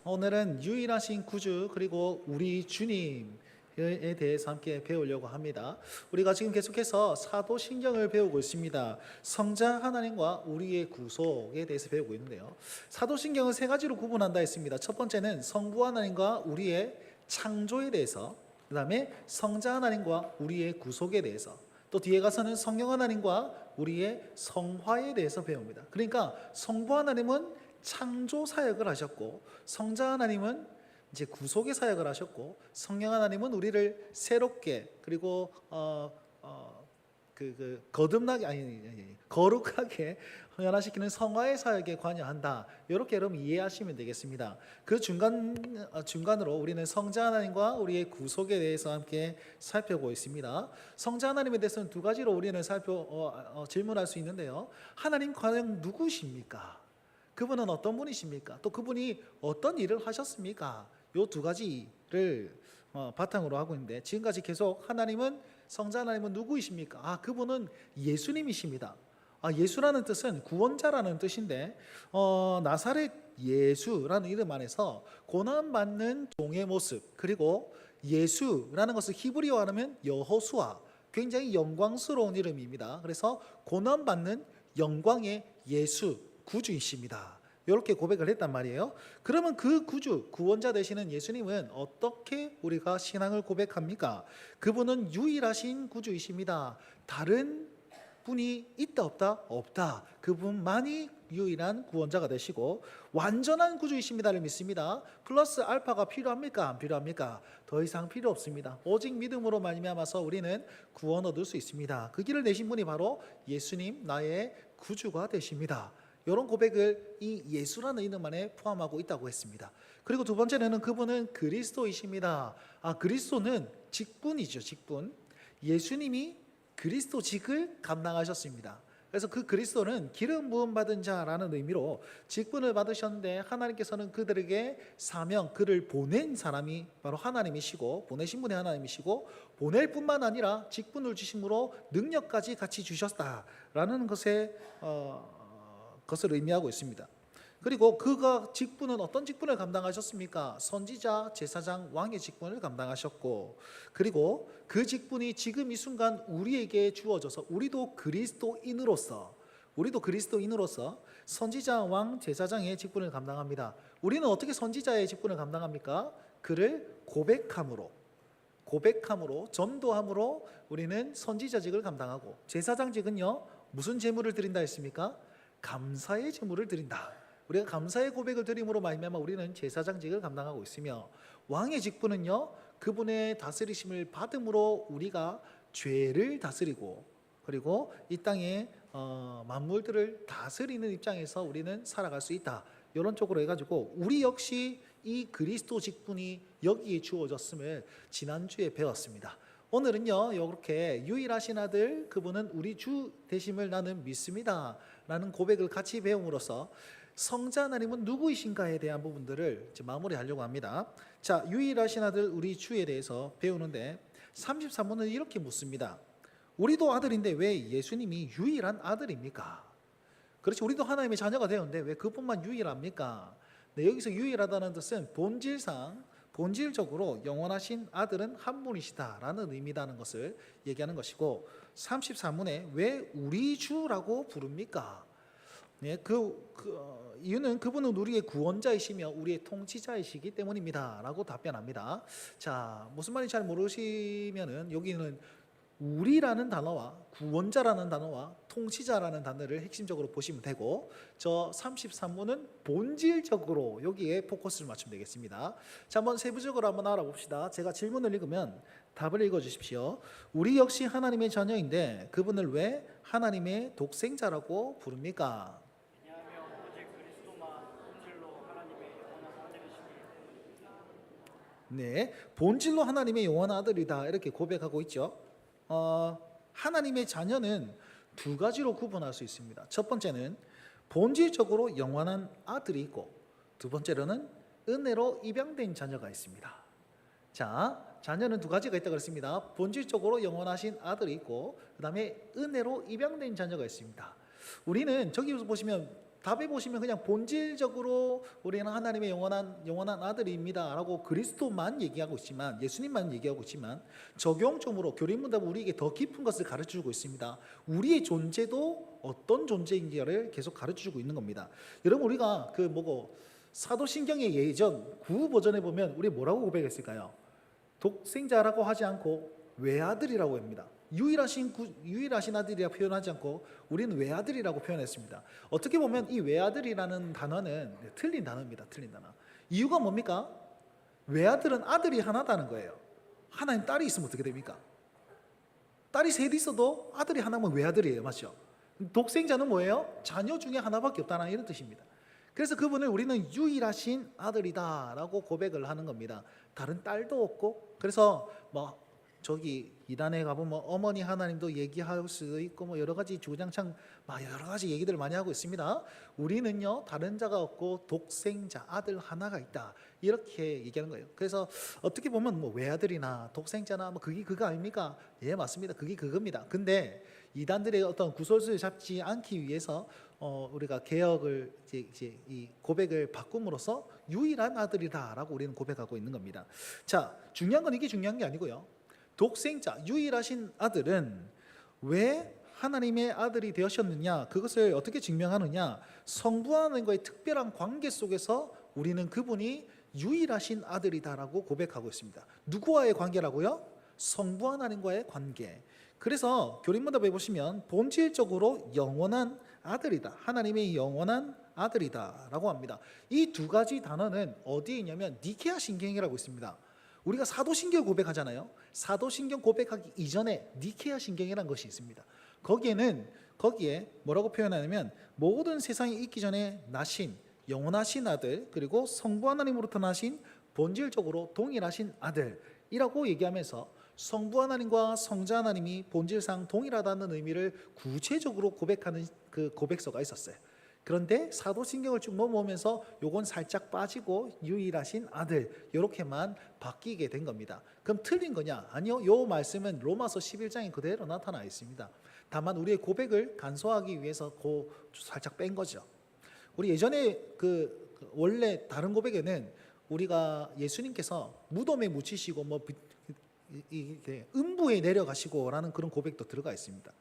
오늘은 유일하신 구주 그리고 우리 주님에 대해서 함께 배우려고 합니다. 우리가 지금 계속해서 사도신경을 배우고 있습니다. 성자 하나님과 우리의 구속에 대해서 배우고 있는데요. 사도신경은 세 가지로 구분한다 했습니다. 첫 번째는 성부 하나님과 우리의 창조에 대해서, 그 다음에 성자 하나님과 우리의 구속에 대해서, 또 뒤에 가서는 성령 하나님과 우리의 성화에 대해서 배웁니다. 그러니까 성부 하나님은 창조 사역을 하셨고, 성자 하나님은 이제 구속의 사역을 하셨고, 성령 하나님은 우리를 새롭게 그리고 거듭나게 거룩하게 변화시키는 성화의 사역에 관여한다. 이렇게 여러분 이해하시면 되겠습니다. 그 중간으로 우리는 성자 하나님과 우리의 구속에 대해서 함께 살펴보고 있습니다. 성자 하나님에 대해서는 두 가지로 우리는 질문할 수 있는데요. 하나님 과연 누구십니까? 그분은 어떤 분이십니까? 또 그분이 어떤 일을 하셨습니까? 이 두 가지를 바탕으로 하고 있는데, 지금까지 계속 성자 하나님은 누구이십니까? 그분은 예수님이십니다. 예수라는 뜻은 구원자라는 뜻인데, 나사렛 예수라는 이름 안에서 고난받는 종의 모습, 그리고 예수라는 것을 히브리어로 하면 여호수아, 굉장히 영광스러운 이름입니다. 그래서 고난받는 영광의 예수, 구주이십니다. 이렇게 고백을 했단 말이에요. 그러면 그 구주, 구원자 되시는 예수님은 어떻게 우리가 신앙을 고백합니까? 그분은 유일하신 구주이십니다. 다른 분이 있다 없다? 없다. 그분만이 유일한 구원자가 되시고 완전한 구주이십니다를 믿습니다. 플러스 알파가 필요합니까? 안 필요합니까? 더 이상 필요 없습니다. 오직 믿음으로 말미암아서 우리는 구원 얻을 수 있습니다. 그 길을 내신 분이 바로 예수님, 나의 구주가 되십니다. 이런 고백을 이 예수라는 이름 안에 포함하고 있다고 했습니다. 그리고 두 번째는 그분은 그리스도이십니다. 그리스도는 직분이죠, 직분. 예수님이 그리스도직을 감당하셨습니다. 그래서 그 그리스도는 기름 부음 받은 자라는 의미로 직분을 받으셨는데, 하나님께서는 그들에게 사명, 그를 보낸 사람이 바로 하나님이시고, 보내신 분이 하나님이시고, 보낼 뿐만 아니라 직분을 주심으로 능력까지 같이 주셨다라는 것을 의미하고 있습니다. 그리고 그가 직분은 어떤 직분을 감당하셨습니까? 선지자, 제사장, 왕의 직분을 감당하셨고, 그리고 그 직분이 지금 이 순간 우리에게 주어져서 우리도 그리스도인으로서 선지자, 왕, 제사장의 직분을 감당합니다. 우리는 어떻게 선지자의 직분을 감당합니까? 그를 고백함으로, 전도함으로 우리는 선지자직을 감당하고, 제사장직은요, 무슨 제물을 드린다 했습니까? 감사의 제물을 드린다. 우리가 감사의 고백을 드림으로 말미암아 우리는 제사장직을 감당하고 있으며, 왕의 직분은요, 그분의 다스리심을 받음으로 우리가 죄를 다스리고, 그리고 이 땅의 만물들을 다스리는 입장에서 우리는 살아갈 수 있다. 이런 쪽으로 해가지고 우리 역시 이 그리스도 직분이 여기에 주어졌음을 지난주에 배웠습니다. 오늘은요, 이렇게 유일하신 아들, 그분은 우리 주 되심을 나는 믿습니다 라는 고백을 같이 배움으로써 성자 하나님은 누구이신가에 대한 부분들을 이제 마무리하려고 합니다. 자, 유일하신 아들 우리 주에 대해서 배우는데 33문은 이렇게 묻습니다. 우리도 아들인데 왜 예수님이 유일한 아들입니까? 그렇지, 우리도 하나님의 자녀가 되었는데 왜 그분만 유일합니까? 네, 여기서 유일하다는 뜻은 본질적으로 영원하신 아들은 한 분이시다라는 의미라는 것을 얘기하는 것이고, 33문에 왜 우리 주라고 부릅니까? 네, 이유는 그분은 우리의 구원자이시며 우리의 통치자이시기 때문입니다 라고 답변합니다. 자, 무슨 말인지 잘 모르시면은 여기는 우리라는 단어와 구원자라는 단어와 통치자라는 단어를 핵심적으로 보시면 되고, 저 33문은 본질적으로 여기에 포커스를 맞추면 되겠습니다. 자, 한번 세부적으로 한번 알아봅시다. 제가 질문을 읽으면 답을 읽어주십시오. 우리 역시 하나님의 자녀인데 그분을 왜 하나님의 독생자라고 부릅니까? 왜냐하면 오직 그리스도만 본질로 하나님의 영원한 아들이시니. 네, 본질로 하나님의 영원한 아들이다 이렇게 고백하고 있죠. 하나님의 자녀는 두 가지로 구분할 수 있습니다. 첫 번째는 본질적으로 영원한 아들이 있고, 두 번째로는 은혜로 입양된 자녀가 있습니다. 자, 자녀는 두 가지가 있다고 했습니다. 본질적으로 영원하신 아들이 있고, 그 다음에 은혜로 입양된 자녀가 있습니다. 우리는 저기 보시면 답에 보시면 그냥 본질적으로 우리는 하나님의 영원한 아들입니다라고 그리스도만 얘기하고 있지만, 예수님만 얘기하고 있지만, 적용적으로 교리문답은 우리에게 더 깊은 것을 가르쳐주고 있습니다. 우리의 존재도 어떤 존재인지를 계속 가르쳐주고 있는 겁니다. 여러분, 우리가 사도신경의 예전 구우 버전에 보면 우리 뭐라고 고백했을까요? 독생자라고 하지 않고 외아들이라고 합니다. 유일하신 아들이라 표현하지 않고 우리는 외아들이라고 표현했습니다. 어떻게 보면 이 외아들이라는 단어는 틀린 단어입니다. 틀린 단어. 이유가 뭡니까? 외아들은 아들이 하나다는 거예요. 하나님 딸이 있으면 어떻게 됩니까? 딸이 셋 있어도 아들이 하나면 외아들이에요. 맞죠? 독생자는 뭐예요? 자녀 중에 하나밖에 없다는 이런 뜻입니다. 그래서 그분을 우리는 유일하신 아들이다라고 고백을 하는 겁니다. 다른 딸도 없고, 그래서 저기 이단에 가보면 어머니 하나님도 얘기할 수도 있고 여러 가지 주구장창 여러 가지 얘기들을 많이 하고 있습니다. 우리는요 다른 자가 없고 독생자 아들 하나가 있다 이렇게 얘기하는 거예요. 그래서 어떻게 보면 외아들이나 독생자나 그게 그거 아닙니까? 예, 맞습니다. 그게 그겁니다. 근데 이단들의 어떤 구설수를 잡지 않기 위해서 우리가 개혁을 이제 이 고백을 바꿈으로써 유일한 아들이다라고 우리는 고백하고 있는 겁니다. 자, 중요한 건 이게 중요한 게 아니고요. 독생자, 유일하신 아들은 왜 하나님의 아들이 되셨느냐, 그것을 어떻게 증명하느냐, 성부 하나님과의 특별한 관계 속에서 우리는 그분이 유일하신 아들이다라고 고백하고 있습니다. 누구와의 관계라고요? 성부 하나님과의 관계. 그래서 교린문답에 보시면 본질적으로 영원한 아들이다, 하나님의 영원한 아들이다라고 합니다. 이 두 가지 단어는 어디에 있냐면 니케아 신경이라고 있습니다. 우리가 사도신경 고백하잖아요. 사도신경 고백하기 이전에 니케아 신경이라는 것이 있습니다. 거기에 뭐라고 표현하냐면 모든 세상이 있기 전에 나신 영원하신 아들, 그리고 성부 하나님으로부터 나신 본질적으로 동일하신 아들이라고 얘기하면서 성부 하나님과 성자 하나님이 본질상 동일하다는 의미를 구체적으로 고백하는 그 고백서가 있었어요. 그런데 사도신경을 쭉 넘어오면서 요건 살짝 빠지고 유일하신 아들 이렇게만 바뀌게 된 겁니다. 그럼 틀린 거냐? 아니요. 요 말씀은 로마서 11장에 그대로 나타나 있습니다. 다만 우리의 고백을 간소하기 위해서 살짝 뺀 거죠. 우리 예전에 원래 다른 고백에는 우리가 예수님께서 무덤에 묻히시고 음부에 내려가시고라는 그런 고백도 들어가 있습니다.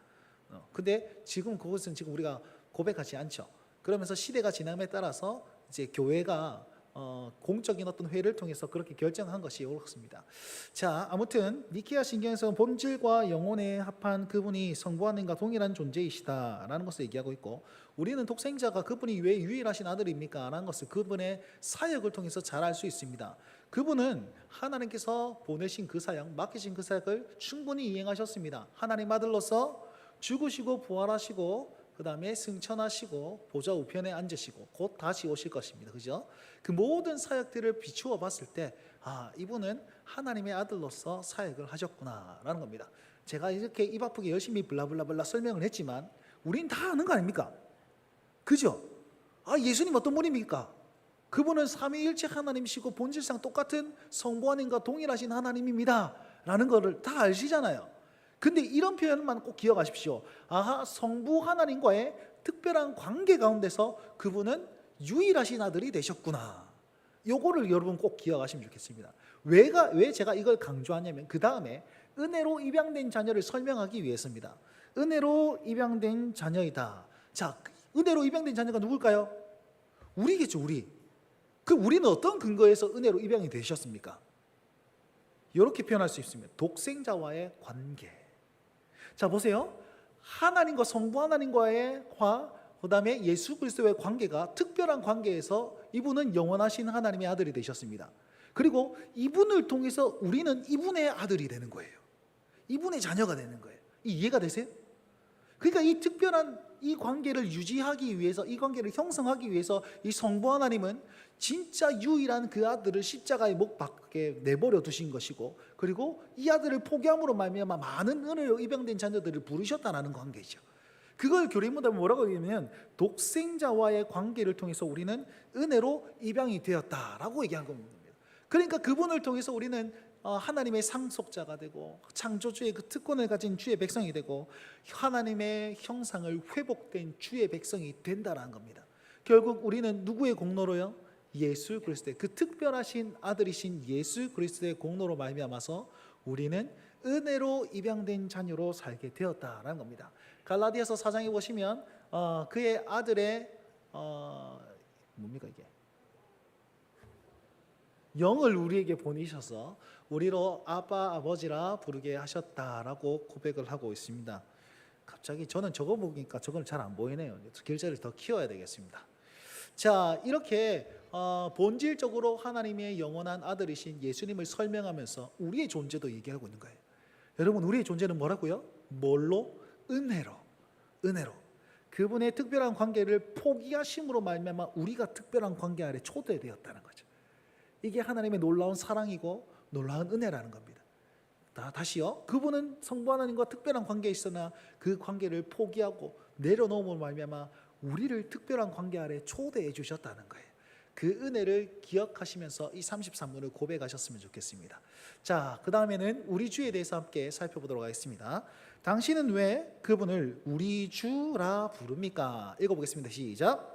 근데 지금 그것은 지금 우리가 고백하지 않죠. 그러면서 시대가 지남에 따라서 이제 교회가 공적인 어떤 회를 통해서 그렇게 결정한 것이 옳습니다. 자, 아무튼 니케아 신경에서는 본질과 영혼에 합한 그분이 성부 하나님과 동일한 존재이시다라는 것을 얘기하고 있고, 우리는 독생자가 그분이 왜 유일하신 아들입니까? 라는 것을 그분의 사역을 통해서 잘 알 수 있습니다. 그분은 하나님께서 보내신 그 사역, 맡기신 그 사역을 충분히 이행하셨습니다. 하나님 아들로서 죽으시고 부활하시고 그 다음에 승천하시고 보좌 우편에 앉으시고 곧 다시 오실 것입니다. 그죠? 그 모든 사역들을 비추어 봤을 때 이분은 하나님의 아들로서 사역을 하셨구나라는 겁니다. 제가 이렇게 입 아프게 열심히 블라블라블라 설명을 했지만 우린 다 아는 거 아닙니까? 그죠? 예수님 어떤 분입니까? 그분은 삼위일체 하나님이시고 본질상 똑같은 성부 하나님과 동일하신 하나님입니다 라는 거를 다 아시잖아요. 근데 이런 표현만 꼭 기억하십시오. 성부 하나님과의 특별한 관계 가운데서 그분은 유일하신 아들이 되셨구나. 요거를 여러분 꼭 기억하시면 좋겠습니다. 왜 제가 이걸 강조하냐면 그 다음에 은혜로 입양된 자녀를 설명하기 위해서입니다. 은혜로 입양된 자녀이다. 자, 은혜로 입양된 자녀가 누굴까요? 우리겠죠, 우리. 우리는 어떤 근거에서 은혜로 입양이 되셨습니까? 이렇게 표현할 수 있습니다. 독생자와의 관계. 자, 보세요. 하나님과 성부 하나님과의 그 다음에 예수 그리스도의 관계가 특별한 관계에서 이분은 영원하신 하나님의 아들이 되셨습니다. 그리고 이분을 통해서 우리는 이분의 아들이 되는 거예요. 이분의 자녀가 되는 거예요. 이해가 되세요? 그러니까 이 특별한 이 관계를 유지하기 위해서, 이 관계를 형성하기 위해서 이 성부 하나님은 진짜 유일한 그 아들을 십자가의 못 박게 내버려 두신 것이고, 그리고 이 아들을 포기함으로 말미암아 많은 은혜로 입양된 자녀들을 부르셨다는 관계죠. 그걸 교리문답은 뭐라고 얘기하면 독생자와의 관계를 통해서 우리는 은혜로 입양이 되었다라고 얘기한 겁니다. 그러니까 그분을 통해서 우리는 하나님의 상속자가 되고 창조주의 그 특권을 가진 주의 백성이 되고 하나님의 형상을 회복된 주의 백성이 된다라는 겁니다. 결국 우리는 누구의 공로로요? 예수 그리스도의 그 특별하신 아들이신 예수 그리스도의 공로로 말미암아서 우리는 은혜로 입양된 자녀로 살게 되었다라는 겁니다. 갈라디아서 4장에 보시면 그의 아들의 뭡니까 이게? 영을 우리에게 보내셔서 우리로 아빠 아버지라 부르게 하셨다라고 고백을 하고 있습니다. 갑자기 저는 저거 보니까 저건 잘 안 보이네요. 글자를 더 키워야 되겠습니다. 자, 이렇게 본질적으로 하나님의 영원한 아들이신 예수님을 설명하면서 우리의 존재도 얘기하고 있는 거예요. 여러분, 우리의 존재는 뭐라고요? 뭘로? 은혜로. 은혜로. 그분의 특별한 관계를 포기하심으로 말미암아 우리가 특별한 관계 아래 초대되었다는 거죠. 이게 하나님의 놀라운 사랑이고 놀라운 은혜라는 겁니다. 다시요. 그분은 성부 하나님과 특별한 관계에 있으나 그 관계를 포기하고 내려놓음으로 말미암아 우리를 특별한 관계 아래 초대해 주셨다는 거예요. 그 은혜를 기억하시면서 이 33문을 고백하셨으면 좋겠습니다. 자, 그 다음에는 우리 주에 대해서 함께 살펴보도록 하겠습니다. 당신은 왜 그분을 우리 주라 부릅니까? 읽어보겠습니다. 시작.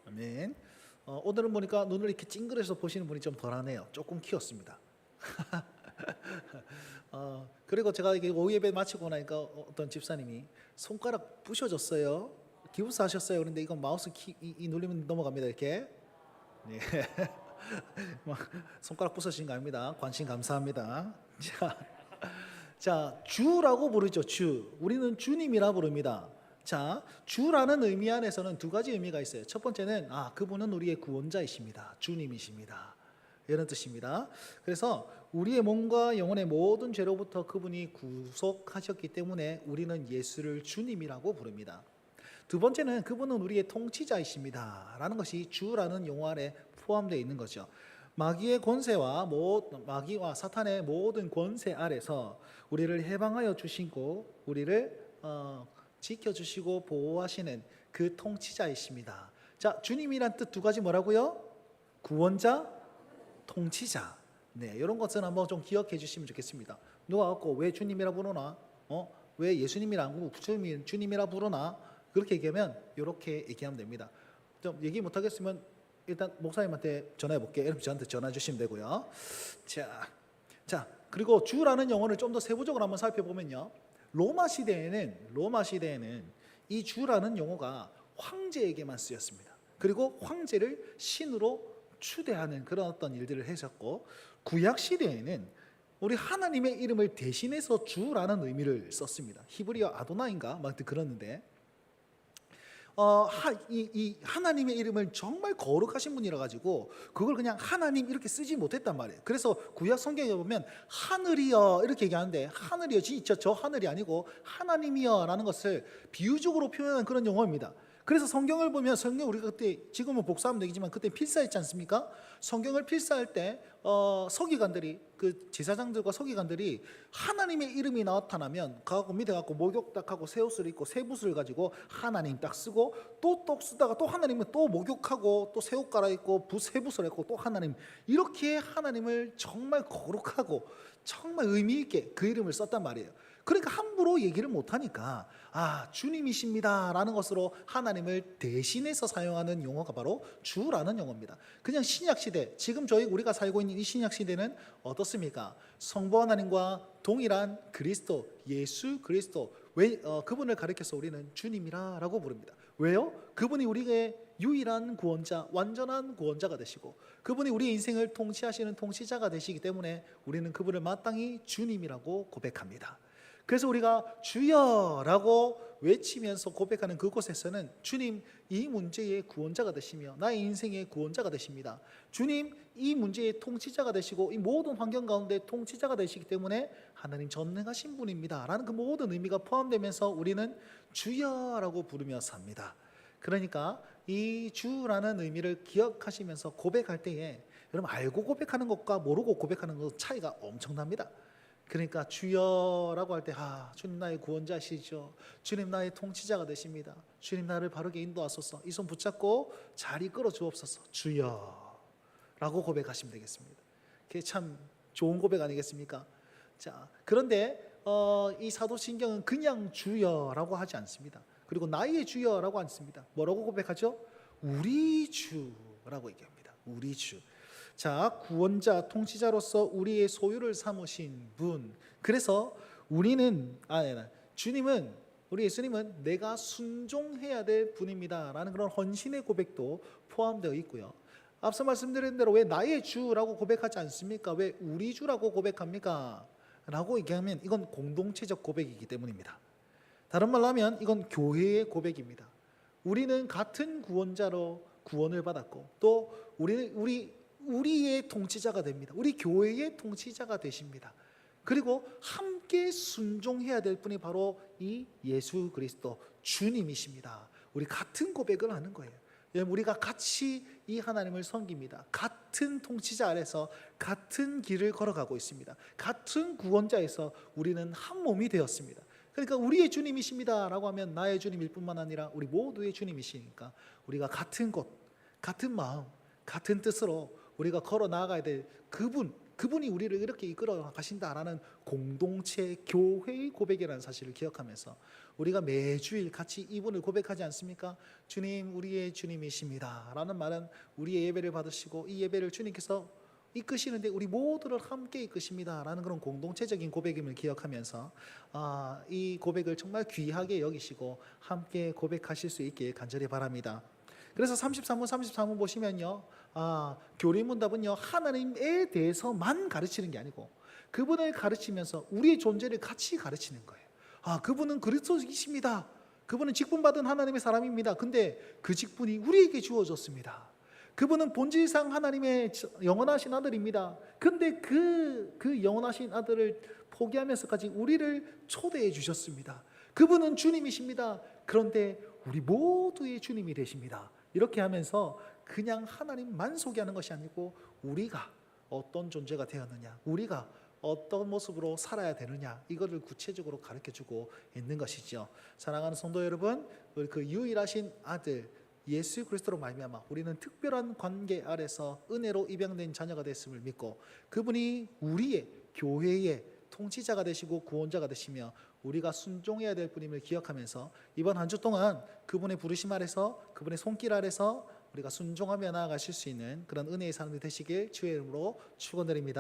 아멘. 오늘은 보니까 눈을 이렇게 찡그려서 보시는 분이 좀 덜하네요. 조금 키웠습니다. 그리고 제가 이게 오후 예배 마치고 나니까 어떤 집사님이 손가락 부셔졌어요. 기부스 하셨어요. 그런데 이거 마우스 이 누르면 넘어갑니다. 이렇게. 네. 손가락 부서진 거 아닙니다. 관심 감사합니다. 자, 주라고 부르죠. 주. 우리는 주님이라 부릅니다. 자, 주라는 의미 안에서는 두 가지 의미가 있어요. 첫 번째는 그분은 우리의 구원자이십니다. 주님이십니다. 이런 뜻입니다. 그래서 우리의 몸과 영혼의 모든 죄로부터 그분이 구속하셨기 때문에 우리는 예수를 주님이라고 부릅니다. 두 번째는 그분은 우리의 통치자이십니다. 라는 것이 주라는 용어 안에 포함되어 있는 거죠. 마귀의 권세와 마귀와 사탄의 모든 권세 아래서 우리를 해방하여 주시고 우리를 지켜주시고 보호하시는 그 통치자이십니다. 자, 주님이란 뜻 두 가지 뭐라고요? 구원자, 통치자. 네, 이런 것은 한번 좀 기억해 주시면 좋겠습니다. 누가 갖고 왜 주님이라 부르나? 왜 예수님이라 안 부르고 주님이라 부르나? 그렇게 얘기하면 이렇게 얘기하면 됩니다. 좀 얘기 못 하겠으면 일단 목사님한테 전화해 볼게요. 여러분 저한테 전화 주시면 되고요. 자, 그리고 주라는 영어를 좀 더 세부적으로 한번 살펴보면요. 로마 시대에는 이 주라는 용어가 황제에게만 쓰였습니다. 그리고 황제를 신으로 추대하는 그런 어떤 일들을 했었고, 구약 시대에는 우리 하나님의 이름을 대신해서 주라는 의미를 썼습니다. 히브리어 아도나인가 막 그러는데 이 하나님의 이름을 정말 거룩하신 분이라 가지고 그걸 그냥 하나님 이렇게 쓰지 못했단 말이에요. 그래서 구약 성경에 보면 하늘이여 이렇게 얘기하는데 하늘이여 진짜 저 하늘이 아니고 하나님이여 라는 것을 비유적으로 표현한 그런 용어입니다. 그래서 성경을 보면 성경 우리가 그때 지금은 복사하면 되겠지만 그때 필사했지 않습니까? 성경을 필사할 때 서기관들이 그 제사장들과 서기관들이 하나님의 이름이 나타나면 가고 밑에 갖고 목욕 딱 하고 새 옷을 입고 새 붓을 가지고 하나님 딱 쓰고 또 쓰다가 또 하나님은 또 목욕하고 또 새 옷 갈아입고 새 붓을 입고 또 하나님 이렇게 하나님을 정말 거룩하고 정말 의미 있게 그 이름을 썼단 말이에요. 그러니까 함부로 얘기를 못하니까 주님이십니다 라는 것으로 하나님을 대신해서 사용하는 용어가 바로 주라는 용어입니다. 그냥 신약시대 지금 우리가 살고 있는 이 신약시대는 어떻습니까? 성부 하나님과 동일한 그리스도 예수 그리스도 그분을 가리켜서 우리는 주님이라고 부릅니다. 왜요? 그분이 우리의 유일한 구원자 완전한 구원자가 되시고 그분이 우리 인생을 통치하시는 통치자가 되시기 때문에 우리는 그분을 마땅히 주님이라고 고백합니다. 그래서 우리가 주여라고 외치면서 고백하는 그곳에서는 주님 이 문제의 구원자가 되시며 나의 인생의 구원자가 되십니다. 주님 이 문제의 통치자가 되시고 이 모든 환경 가운데 통치자가 되시기 때문에 하나님 전능하신 분입니다 라는 그 모든 의미가 포함되면서 우리는 주여라고 부르며 삽니다. 그러니까 이 주라는 의미를 기억하시면서 고백할 때에 여러분 알고 고백하는 것과 모르고 고백하는 것 차이가 엄청납니다. 그러니까 주여라고 할 때 주님 나의 구원자시죠. 주님 나의 통치자가 되십니다. 주님 나를 바르게 인도하소서. 이 손 붙잡고 잘 이끌어 주옵소서. 주여라고 고백하시면 되겠습니다. 그게 참 좋은 고백 아니겠습니까? 자, 그런데 이 사도신경은 그냥 주여라고 하지 않습니다. 그리고 나의 주여라고 않습니다. 뭐라고 고백하죠? 우리 주라고 얘기합니다. 우리 주. 자, 구원자, 통치자로서 우리의 소유를 삼으신 분. 그래서 주님은, 우리 예수님은 내가 순종해야 될 분입니다라는 그런 헌신의 고백도 포함되어 있고요. 앞서 말씀드린 대로 왜 나의 주라고 고백하지 않습니까? 왜 우리 주라고 고백합니까? 라고 얘기하면 이건 공동체적 고백이기 때문입니다. 다른 말로 하면 이건 교회의 고백입니다. 우리는 같은 구원자로 구원을 받았고 또 우리의 통치자가 됩니다. 우리 교회의 통치자가 되십니다. 그리고 함께 순종해야 될 분이 바로 이 예수 그리스도 주님이십니다. 우리 같은 고백을 하는 거예요. 우리가 같이 이 하나님을 섬깁니다. 같은 통치자 아래서 같은 길을 걸어가고 있습니다. 같은 구원자에서 우리는 한 몸이 되었습니다. 그러니까 우리의 주님이십니다 라고 하면 나의 주님일 뿐만 아니라 우리 모두의 주님이시니까 우리가 같은 곳, 같은 마음, 같은 뜻으로 우리가 걸어 나아가야 될 그분이 우리를 이렇게 이끌어 가신다라는 공동체 교회의 고백이라는 사실을 기억하면서 우리가 매주일 같이 이분을 고백하지 않습니까? 주님 우리의 주님이십니다 라는 말은 우리의 예배를 받으시고 이 예배를 주님께서 이끄시는데 우리 모두를 함께 이끄십니다 라는 그런 공동체적인 고백임을 기억하면서 이 고백을 정말 귀하게 여기시고 함께 고백하실 수 있길 간절히 바랍니다. 그래서 33문 보시면요, 교리문답은요 하나님에 대해서만 가르치는 게 아니고 그분을 가르치면서 우리의 존재를 같이 가르치는 거예요. 그분은 그리스도이십니다. 그분은 직분받은 하나님의 사람입니다. 근데 그 직분이 우리에게 주어졌습니다. 그분은 본질상 하나님의 영원하신 아들입니다. 근데 그 영원하신 아들을 포기하면서까지 우리를 초대해 주셨습니다. 그분은 주님이십니다. 그런데 우리 모두의 주님이 되십니다. 이렇게 하면서 그냥 하나님만 소개하는 것이 아니고 우리가 어떤 존재가 되었느냐, 우리가 어떤 모습으로 살아야 되느냐, 이거를 구체적으로 가르쳐주고 있는 것이죠. 사랑하는 성도 여러분, 그 유일하신 아들 예수 그리스도로 말미암아 우리는 특별한 관계 아래서 은혜로 입양된 자녀가 됐음을 믿고 그분이 우리의 교회의 통치자가 되시고 구원자가 되시며 우리가 순종해야 될 분임을 기억하면서 이번 한 주 동안 그분의 부르심 아래서 그분의 손길 아래서 우리가 순종하며 나아가실 수 있는 그런 은혜의 사람들 되시길 주의 이름으로 축원드립니다.